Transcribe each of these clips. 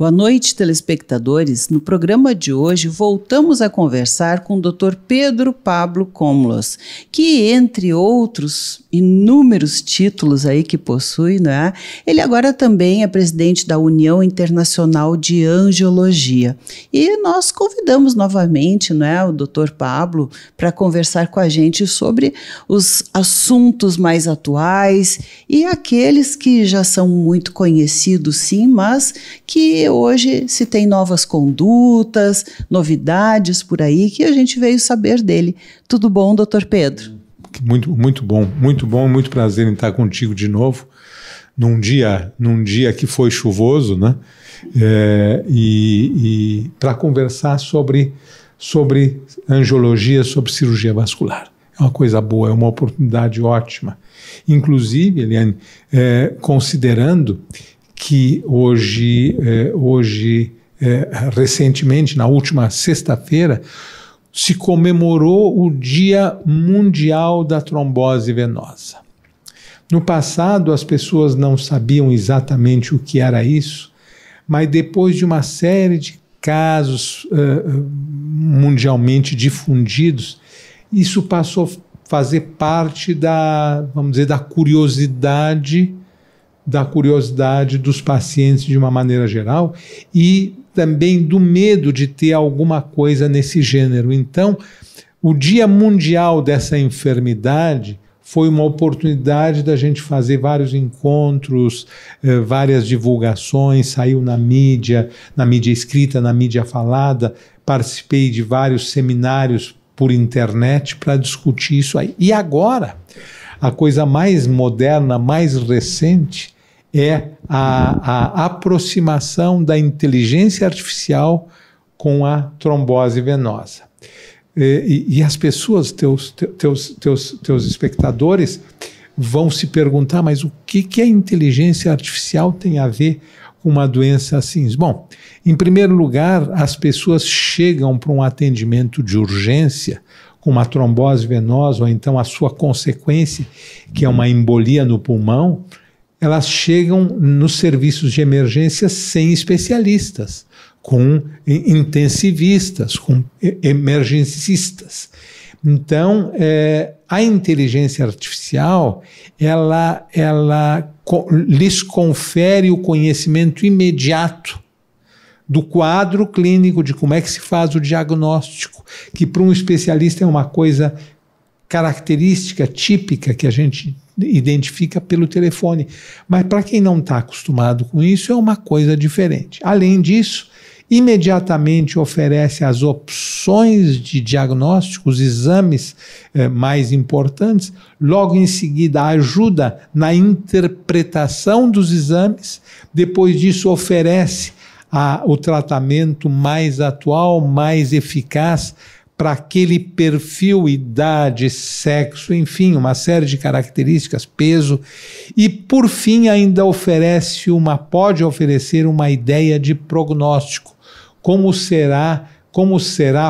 Boa noite, telespectadores. No programa de hoje, voltamos a conversar com o Dr. Pedro Pablo Komlos, que, entre outros inúmeros títulos aí que possui, né, ele agora também é presidente da União Internacional de Angiologia. E nós convidamos novamente, né, o Dr. Pablo para conversar com a gente sobre os assuntos mais atuais e aqueles que já são muito conhecidos, sim, mas que hoje se tem novas condutas, novidades por aí, que a gente veio saber dele. Tudo bom, doutor Pedro? Muito bom, muito prazer em estar contigo de novo, num dia que foi chuvoso, né? E para conversar sobre angiologia, sobre cirurgia vascular. É uma coisa boa, é uma oportunidade ótima. Inclusive, Eliane, considerando que hoje, recentemente, na última sexta-feira, se comemorou o Dia Mundial da Trombose Venosa. No passado, as pessoas não sabiam exatamente o que era isso, mas depois de uma série de casos mundialmente difundidos, isso passou a fazer parte vamos dizer, da curiosidade dos pacientes de uma maneira geral e também do medo de ter alguma coisa nesse gênero. Então, o Dia Mundial dessa enfermidade foi uma oportunidade da gente fazer vários encontros, várias divulgações, saiu na mídia escrita, na mídia falada, participei de vários seminários por internet para discutir isso aí. E agora, a coisa mais moderna, mais recente, é a aproximação da inteligência artificial com a trombose venosa. E as pessoas, teus espectadores, vão se perguntar, mas o que a inteligência artificial tem a ver com uma doença assim? Bom, em primeiro lugar, as pessoas chegam para um atendimento de urgência com uma trombose venosa, ou então a sua consequência, que é uma embolia no pulmão, elas chegam nos serviços de emergência sem especialistas, com intensivistas, com emergencistas. Então, a inteligência artificial, ela lhes confere o conhecimento imediato do quadro clínico, de como é que se faz o diagnóstico, que para um especialista é uma coisa característica, típica, que a gente identifica pelo telefone. Mas para quem não está acostumado com isso, é uma coisa diferente. Além disso, imediatamente oferece as opções de diagnóstico, os exames mais importantes, logo em seguida ajuda na interpretação dos exames, depois disso oferece o tratamento mais atual, mais eficaz para aquele perfil, idade, sexo, enfim, uma série de características, peso, e por fim ainda pode oferecer uma ideia de prognóstico. Como será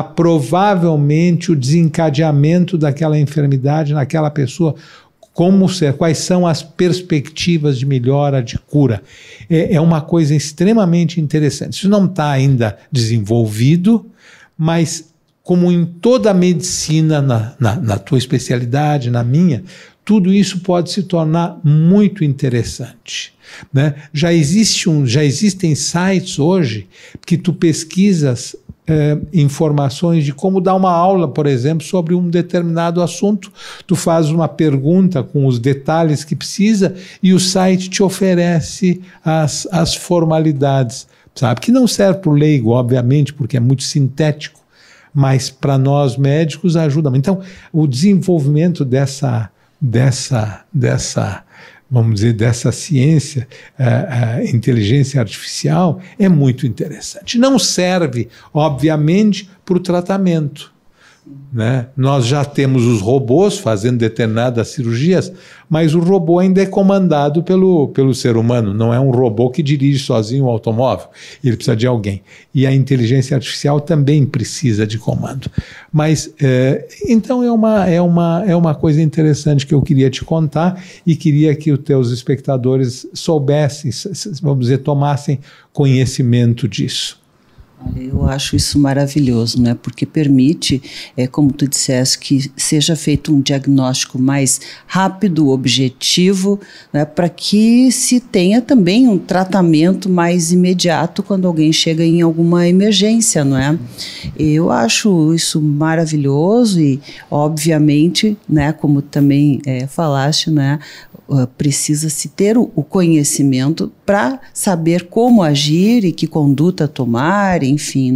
provavelmente o desencadeamento daquela enfermidade naquela pessoa, quais são as perspectivas de melhora, de cura. É uma coisa extremamente interessante. Isso não está ainda desenvolvido, mas como em toda a medicina, na tua especialidade, na minha, tudo isso pode se tornar muito interessante, né? Já existem sites hoje que tu pesquisas informações de como dar uma aula, por exemplo, sobre um determinado assunto. Tu faz uma pergunta com os detalhes que precisa e o site te oferece as formalidades, sabe? Que não serve para o leigo, obviamente, porque é muito sintético, mas para nós médicos ajuda. Então, o desenvolvimento dessa vamos dizer, dessa ciência, inteligência artificial, é muito interessante. Não serve, obviamente, para o tratamento, né? Nós já temos os robôs fazendo determinadas cirurgias, mas o robô ainda é comandado pelo ser humano, não é um robô que dirige sozinho o automóvel, ele precisa de alguém. E a inteligência artificial também precisa de comando. Mas, então é uma coisa interessante que eu queria te contar e queria que os teus espectadores soubessem, vamos dizer, tomassem conhecimento disso. Eu acho isso maravilhoso, né? Porque permite, como tu disseste, que seja feito um diagnóstico mais rápido, objetivo, né? Para que se tenha também um tratamento mais imediato quando alguém chega em alguma emergência, não é? Eu acho isso maravilhoso e, obviamente, né? Como também falaste, né? Precisa-se ter o conhecimento para saber como agir e que conduta tomar, enfim,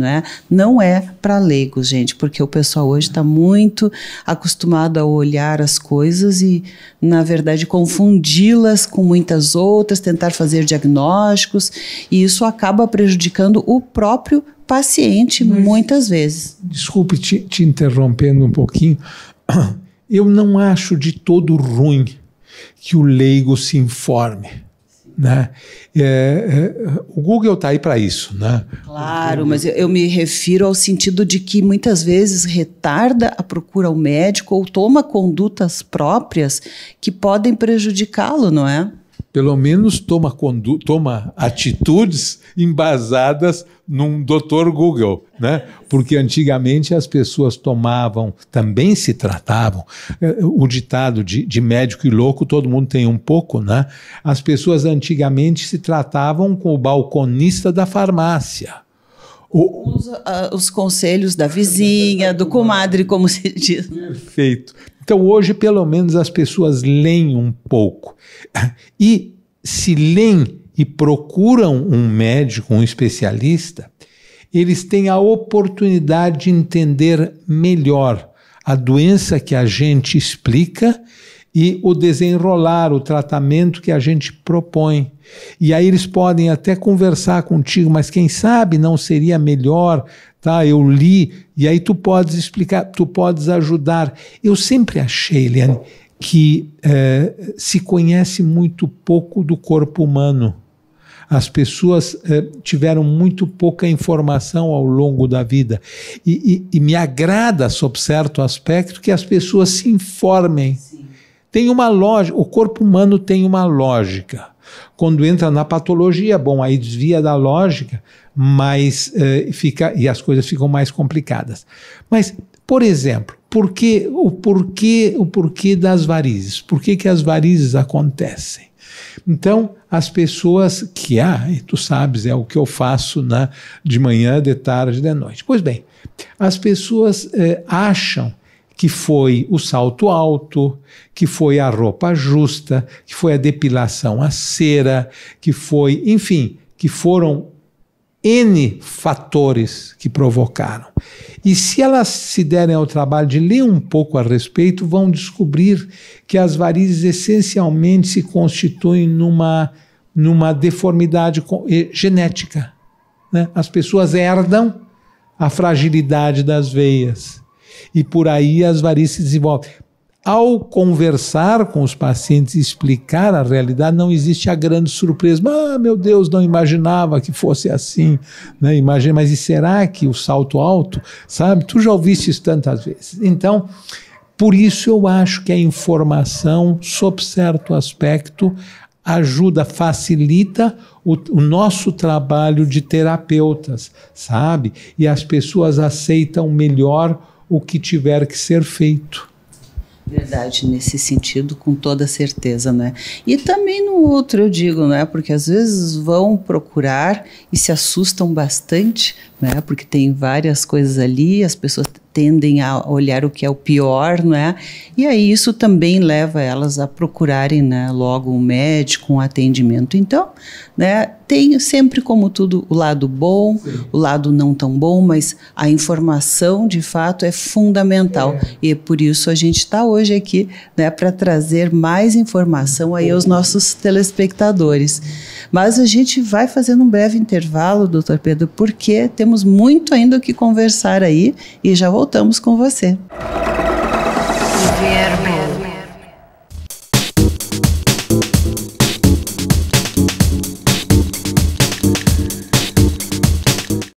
não é para leigos, gente, porque o pessoal hoje está muito acostumado a olhar as coisas e, na verdade, confundi-las com muitas outras, tentar fazer diagnósticos, e isso acaba prejudicando o próprio paciente muitas vezes. Desculpe te interrompendo um pouquinho, eu não acho de todo ruim que o leigo se informe, né? O Google está aí para isso, né? Claro, mas eu me refiro ao sentido de que muitas vezes retarda a procura ao médico ou toma condutas próprias que podem prejudicá-lo, não é? Pelo menos toma atitudes embasadas num Dr. Google, né? Porque antigamente as pessoas também se tratavam. O ditado de médico e louco, todo mundo tem um pouco, né? As pessoas antigamente se tratavam com o balconista da farmácia. Os conselhos da vizinha, do comadre, como se diz. Perfeito. Então hoje pelo menos as pessoas leem um pouco. E se leem e procuram um médico, um especialista, eles têm a oportunidade de entender melhor a doença que a gente explica e o desenrolar, o tratamento que a gente propõe. E aí eles podem até conversar contigo, mas quem sabe não seria melhor, tá? Eu li, e aí tu podes explicar, tu podes ajudar. Eu sempre achei, Eliane, que se conhece muito pouco do corpo humano. As pessoas tiveram muito pouca informação ao longo da vida. E me agrada, sob certo aspecto, que as pessoas se informem. Sim. Tem uma lógica, o corpo humano tem uma lógica. Quando entra na patologia, bom, aí desvia da lógica, mas e as coisas ficam mais complicadas. Mas, por exemplo, o porquê das varizes? Por que as varizes acontecem? Então, as pessoas e tu sabes, é o que eu faço de manhã, de tarde, de noite. Pois bem, as pessoas acham que foi o salto alto, que foi a roupa justa, que foi a depilação a cera, que foi, enfim, que foram N fatores que provocaram. E se elas se derem ao trabalho de ler um pouco a respeito, vão descobrir que as varizes essencialmente se constituem numa deformidade genética, né? As pessoas herdam a fragilidade das veias e por aí as varizes se desenvolvem. Ao conversar com os pacientes e explicar a realidade, não existe a grande surpresa. Meu Deus, não imaginava que fosse assim, né? Mas e será que o salto alto, sabe? Tu já ouviste isso tantas vezes. Então, por isso eu acho que a informação, sob certo aspecto, ajuda, facilita o nosso trabalho de terapeutas, sabe? E as pessoas aceitam melhor o que tiver que ser feito. Verdade, nesse sentido, com toda certeza, né? E também no outro, eu digo, né? Porque às vezes vão procurar e se assustam bastante, né? Porque tem várias coisas ali, as pessoas tendem a olhar o que é o pior, né? E aí isso também leva elas a procurarem, né, logo um médico, um atendimento. Então, né, tem sempre, como tudo, o lado bom, sim, o lado não tão bom, mas a informação, de fato, é fundamental. E por isso a gente está hoje aqui, né, para trazer mais informação aí aos nossos telespectadores. Mas a gente vai fazendo um breve intervalo, doutor Pedro, porque temos muito ainda o que conversar aí e já voltamos. voltamos com você.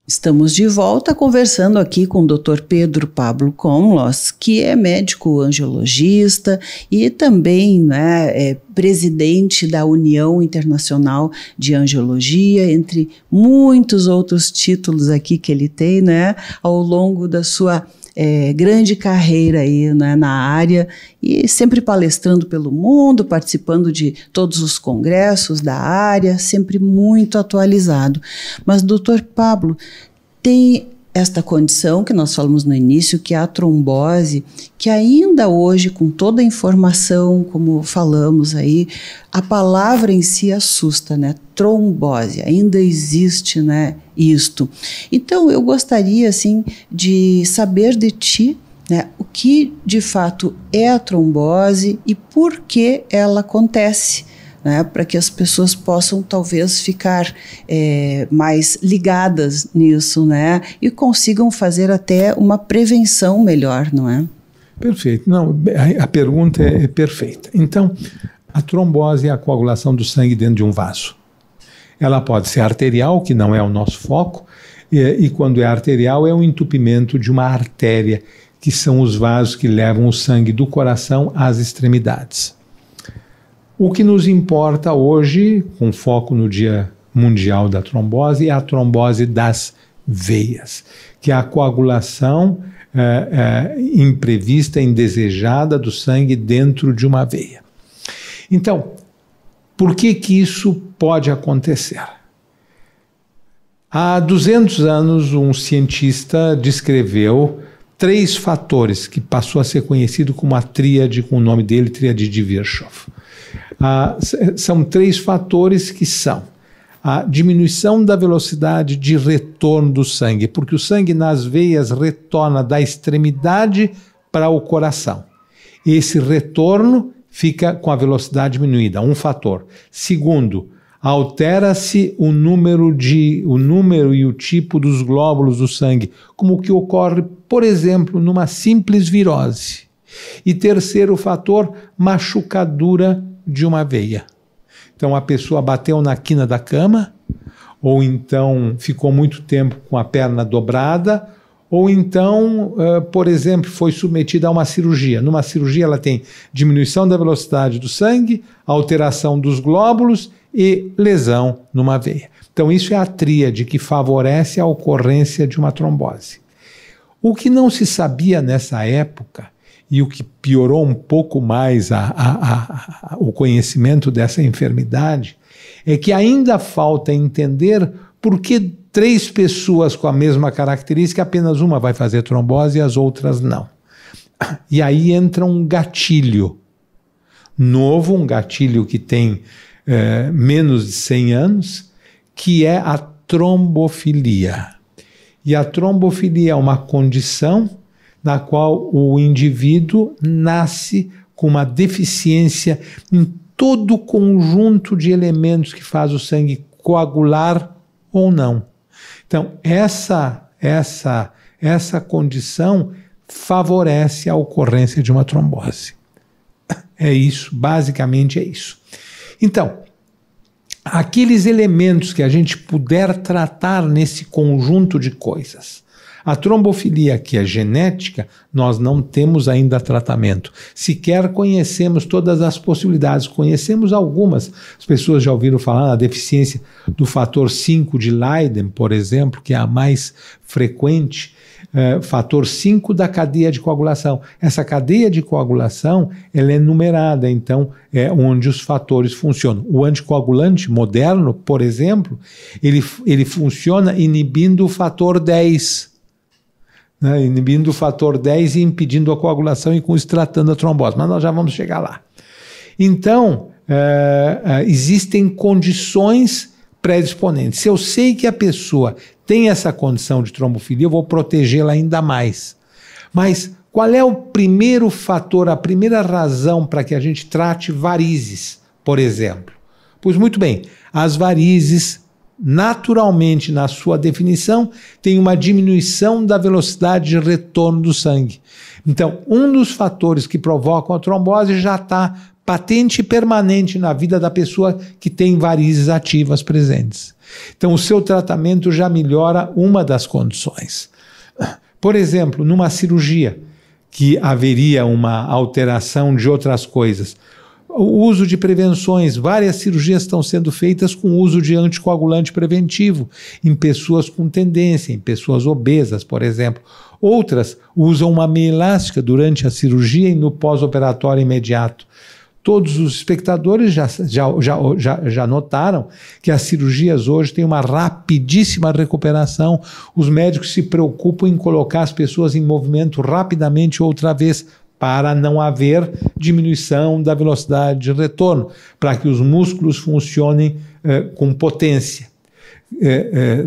Estamos de volta conversando aqui com o Dr. Pedro Pablo Komlos, que é médico angiologista e também, né, é presidente da União Internacional de Angiologia, entre muitos outros títulos aqui que ele tem, né, ao longo da sua grande carreira aí, né, na área, e sempre palestrando pelo mundo, participando de todos os congressos da área, sempre muito atualizado. Mas, doutor Pablo, tem esta condição que nós falamos no início, que é a trombose, que ainda hoje, com toda a informação, como falamos aí, a palavra em si assusta, né? Trombose, ainda existe, né, isto. Então, eu gostaria, assim, de saber de ti, né, o que de fato é a trombose e por que ela acontece, né, para que as pessoas possam talvez ficar mais ligadas nisso, né, e consigam fazer até uma prevenção melhor, não é? Perfeito. Não, a pergunta é perfeita. Então, a trombose é a coagulação do sangue dentro de um vaso. Ela pode ser arterial, que não é o nosso foco, e quando é arterial é um entupimento de uma artéria, que são os vasos que levam o sangue do coração às extremidades. O que nos importa hoje, com foco no Dia Mundial da Trombose, é a trombose das veias, que é a coagulação imprevista, indesejada do sangue dentro de uma veia. Então, por que isso pode acontecer? Há 200 anos, um cientista descreveu 3 fatores que passou a ser conhecido como a tríade, com o nome dele, tríade de Virchow. São 3 fatores que são a diminuição da velocidade de retorno do sangue, porque o sangue nas veias retorna da extremidade para o coração. Esse retorno fica com a velocidade diminuída, um fator. Segundo, altera-se o número e o tipo dos glóbulos do sangue, como o que ocorre, por exemplo, numa simples virose. E terceiro fator, machucadura de uma veia. Então a pessoa bateu na quina da cama, ou então ficou muito tempo com a perna dobrada, ou então, por exemplo, foi submetida a uma cirurgia. Numa cirurgia ela tem diminuição da velocidade do sangue, alteração dos glóbulos e lesão numa veia. Então isso é a tríade que favorece a ocorrência de uma trombose. O que não se sabia nessa época, e o que piorou um pouco mais o conhecimento dessa enfermidade, é que ainda falta entender por que 3 pessoas com a mesma característica, apenas uma vai fazer trombose e as outras não. E aí entra um gatilho novo, um gatilho que tem menos de 100 anos, que é a trombofilia. E a trombofilia é uma condição na qual o indivíduo nasce com uma deficiência em todo o conjunto de elementos que faz o sangue coagular ou não. Então, essa condição favorece a ocorrência de uma trombose. É isso, basicamente é isso. Então, aqueles elementos que a gente puder tratar nesse conjunto de coisas. A trombofilia, que é genética, nós não temos ainda tratamento. Sequer conhecemos todas as possibilidades, conhecemos algumas. As pessoas já ouviram falar na deficiência do fator 5 de Leiden, por exemplo, que é a mais frequente, fator 5 da cadeia de coagulação. Essa cadeia de coagulação, ela é numerada, então é onde os fatores funcionam. O anticoagulante moderno, por exemplo, ele funciona inibindo o fator 10, né, inibindo o fator 10 e impedindo a coagulação e com isso tratando a trombose. Mas nós já vamos chegar lá. Então, existem condições predisponentes. Se eu sei que a pessoa tem essa condição de trombofilia, eu vou protegê-la ainda mais. Mas qual é o primeiro fator, a primeira razão para que a gente trate varizes, por exemplo? Pois muito bem, as varizes naturalmente, na sua definição, tem uma diminuição da velocidade de retorno do sangue. Então, um dos fatores que provocam a trombose já está patente e permanente na vida da pessoa que tem varizes ativas presentes. Então, o seu tratamento já melhora uma das condições. Por exemplo, numa cirurgia, que haveria uma alteração de outras coisas. O uso de prevenções, várias cirurgias estão sendo feitas com o uso de anticoagulante preventivo em pessoas com tendência, em pessoas obesas, por exemplo. Outras usam uma meia elástica durante a cirurgia e no pós-operatório imediato. Todos os espectadores já notaram que as cirurgias hoje têm uma rapidíssima recuperação. Os médicos se preocupam em colocar as pessoas em movimento rapidamente outra vez, para não haver diminuição da velocidade de retorno, para que os músculos funcionem com potência.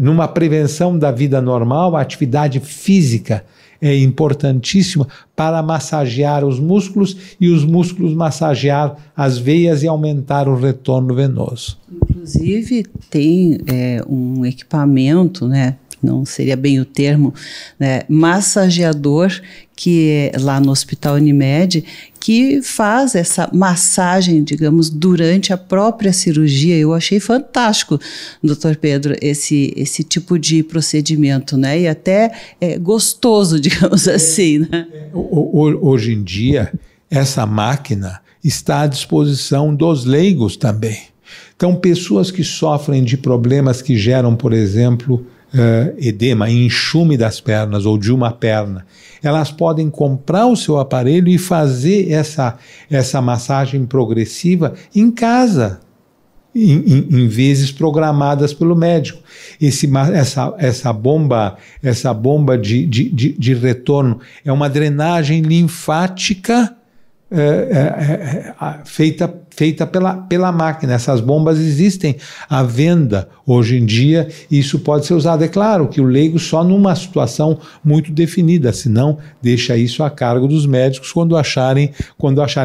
Numa prevenção da vida normal, a atividade física é importantíssima para massagear os músculos e os músculos massagear as veias e aumentar o retorno venoso. Inclusive tem um equipamento, né? Não seria bem o termo, né, massageador, que é lá no Hospital Unimed, que faz essa massagem, digamos, durante a própria cirurgia. Eu achei fantástico, doutor Pedro, esse tipo de procedimento, né, e até gostoso, digamos assim, né? Hoje em dia, essa máquina está à disposição dos leigos também. Então, pessoas que sofrem de problemas que geram, por exemplo, edema, enxume das pernas ou de uma perna, elas podem comprar o seu aparelho e fazer essa massagem progressiva em casa, em vezes programadas pelo médico. Essa bomba de retorno é uma drenagem linfática feita pela máquina. Essas bombas existem à venda hoje em dia e isso pode ser usado. É claro que o leigo só numa situação muito definida, senão deixa isso a cargo dos médicos quando acharem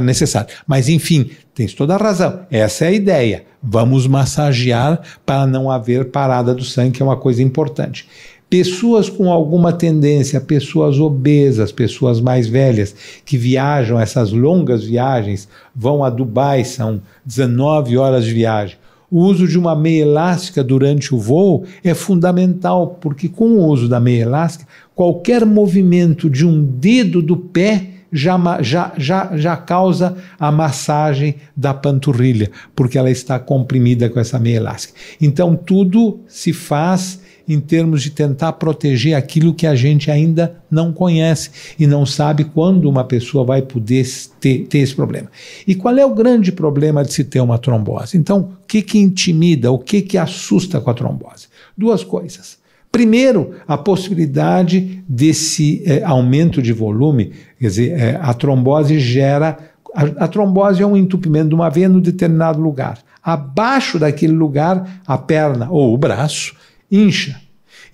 necessário. Mas enfim, tens toda a razão, essa é a ideia. Vamos massagear para não haver parada do sangue, que é uma coisa importante. Pessoas com alguma tendência, pessoas obesas, pessoas mais velhas, que viajam essas longas viagens, vão a Dubai, são 19 horas de viagem. O uso de uma meia elástica durante o voo é fundamental, porque com o uso da meia elástica, qualquer movimento de um dedo do pé já causa a massagem da panturrilha, porque ela está comprimida com essa meia elástica. Então tudo se faz em termos de tentar proteger aquilo que a gente ainda não conhece e não sabe quando uma pessoa vai poder ter esse problema. E qual é o grande problema de se ter uma trombose? Então, o que intimida, o que assusta com a trombose? Duas coisas. Primeiro, a possibilidade desse aumento de volume, quer dizer, a trombose gera... A trombose é um entupimento de uma veia em um determinado lugar. Abaixo daquele lugar, a perna ou o braço incha.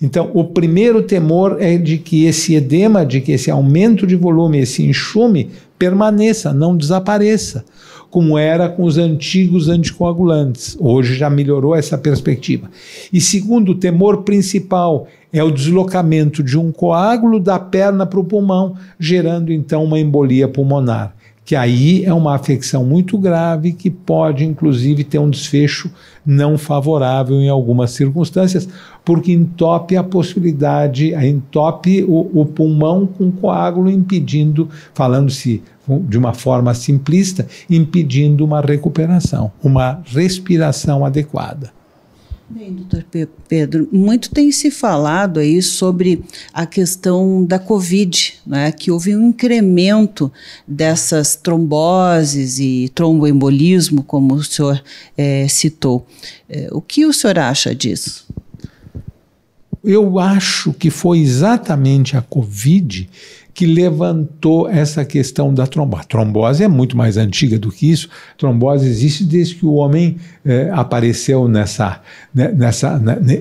Então, o primeiro temor é de que esse edema, de que esse aumento de volume, esse enxume, permaneça, não desapareça, como era com os antigos anticoagulantes. Hoje já melhorou essa perspectiva. E segundo, o temor principal é o deslocamento de um coágulo da perna para o pulmão, gerando então uma embolia pulmonar, que aí é uma afecção muito grave que pode, inclusive, ter um desfecho não favorável em algumas circunstâncias, porque entope a possibilidade, entope o pulmão com coágulo, impedindo, falando-se de uma forma simplista, impedindo uma recuperação, uma respiração adequada. Bem, doutor Pedro, muito tem se falado aí sobre a questão da Covid, né, que houve um incremento dessas tromboses e tromboembolismo, como o senhor citou. O que o senhor acha disso? Eu acho que foi exatamente a Covid que levantou essa questão da trombose. A trombose é muito mais antiga do que isso. A trombose existe desde que o homem apareceu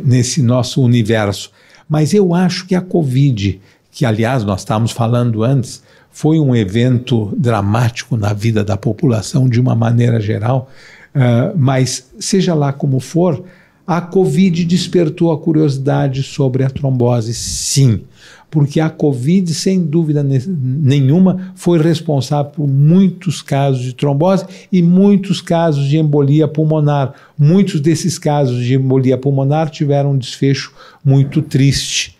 nesse nosso universo. Mas eu acho que a Covid, que aliás nós estávamos falando antes, foi um evento dramático na vida da população de uma maneira geral, mas seja lá como for, A Covid despertou a curiosidade sobre a trombose, sim, porque a Covid, sem dúvida nenhuma, foi responsável por muitos casos de trombose e muitos casos de embolia pulmonar. Muitos desses casos de embolia pulmonar tiveram um desfecho muito triste.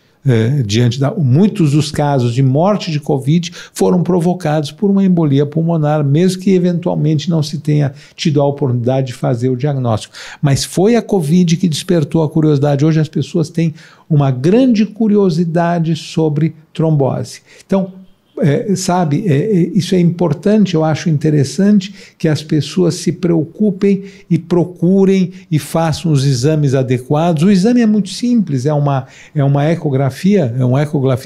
Muitos dos casos de morte de Covid foram provocados por uma embolia pulmonar, mesmo que eventualmente não se tenha tido a oportunidade de fazer o diagnóstico. Mas foi a Covid que despertou a curiosidade. Hoje as pessoas têm uma grande curiosidade sobre trombose. Então, isso é importante, eu acho interessante que as pessoas se preocupem e procurem e façam os exames adequados. O exame é muito simples, é uma ecografia,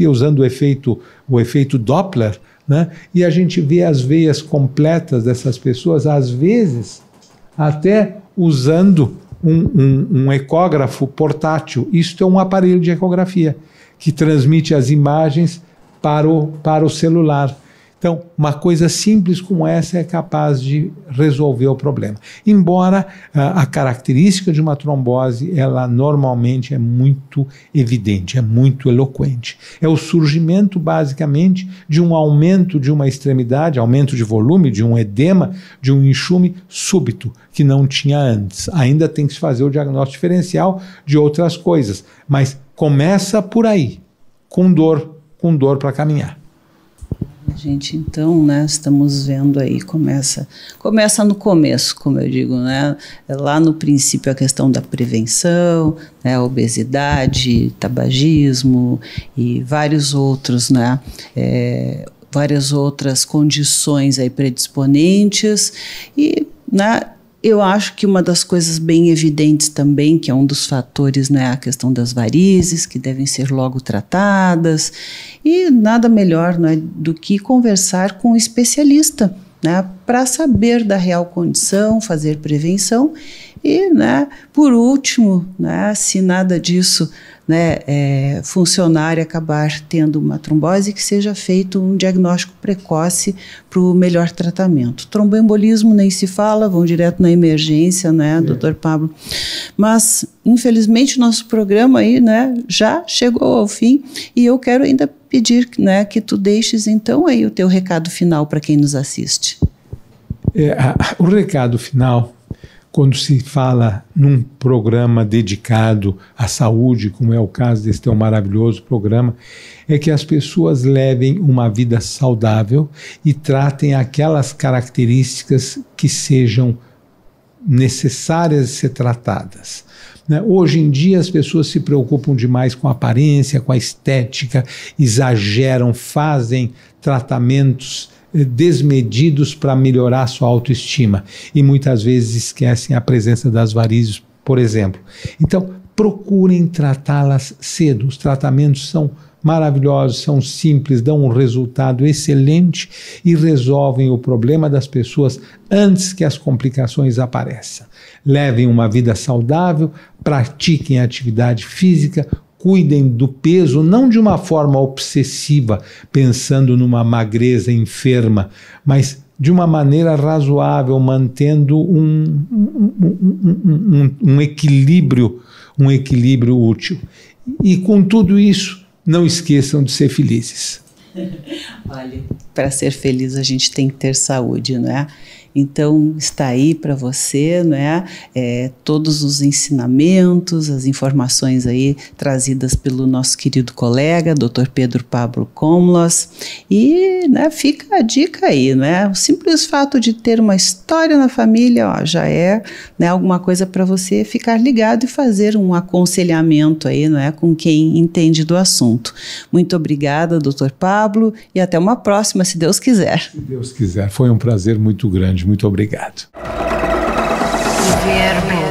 usando o efeito Doppler, né? E a gente vê as veias completas dessas pessoas, às vezes até usando um ecógrafo portátil. Isto é um aparelho de ecografia que transmite as imagens para o celular. Então, uma coisa simples como essa é capaz de resolver o problema. Embora a característica de uma trombose, ela normalmente é muito evidente, é muito eloquente. É o surgimento, basicamente, de um aumento de uma extremidade, aumento de volume, de um edema, de um enxume súbito, que não tinha antes. Ainda tem que se fazer o diagnóstico diferencial de outras coisas, mas começa por aí, com dor para caminhar. A gente, então, né, estamos vendo aí, começa no começo, como eu digo, né, lá no princípio a questão da prevenção, né, obesidade, tabagismo e vários outros, né, várias outras condições aí predisponentes e, né, eu acho que uma das coisas bem evidentes também, que é um dos fatores, né, a questão das varizes, que devem ser logo tratadas, e nada melhor, né, do que conversar com um especialista, né, para saber da real condição, fazer prevenção e, né, por último, né, se nada disso, né, funcionar e acabar tendo uma trombose, que seja feito um diagnóstico precoce para o melhor tratamento. Tromboembolismo nem se fala, vão direto na emergência, né, doutor Pablo? Mas, infelizmente, nosso programa aí, né, já chegou ao fim e eu quero ainda pedir, né, que tu deixes então aí o teu recado final para quem nos assiste. O recado final, quando se fala num programa dedicado à saúde, como é o caso desse teu maravilhoso programa, é que as pessoas levem uma vida saudável e tratem aquelas características que sejam necessárias de ser tratadas. Hoje em dia as pessoas se preocupam demais com a aparência, com a estética, exageram, fazem tratamentos desmedidos para melhorar sua autoestima e muitas vezes esquecem a presença das varizes, por exemplo. Então, procurem tratá-las cedo. Os tratamentos são maravilhosos, são simples, dão um resultado excelente e resolvem o problema das pessoas antes que as complicações apareçam. Levem uma vida saudável, pratiquem atividade física, cuidem do peso, não de uma forma obsessiva, pensando numa magreza enferma, mas de uma maneira razoável, mantendo um equilíbrio útil. E com tudo isso, não esqueçam de ser felizes. Olha, para ser feliz a gente tem que ter saúde, não é? Então está aí para você, não é? Todos os ensinamentos, as informações aí trazidas pelo nosso querido colega, Dr. Pedro Pablo Komlos, e, né, fica a dica aí, não é? O simples fato de ter uma história na família, ó, já é, né, alguma coisa para você ficar ligado e fazer um aconselhamento aí, não é, com quem entende do assunto. Muito obrigada, Dr. Pablo, e até uma próxima, se Deus quiser. Se Deus quiser, foi um prazer muito grande. Muito obrigado. Viver bem.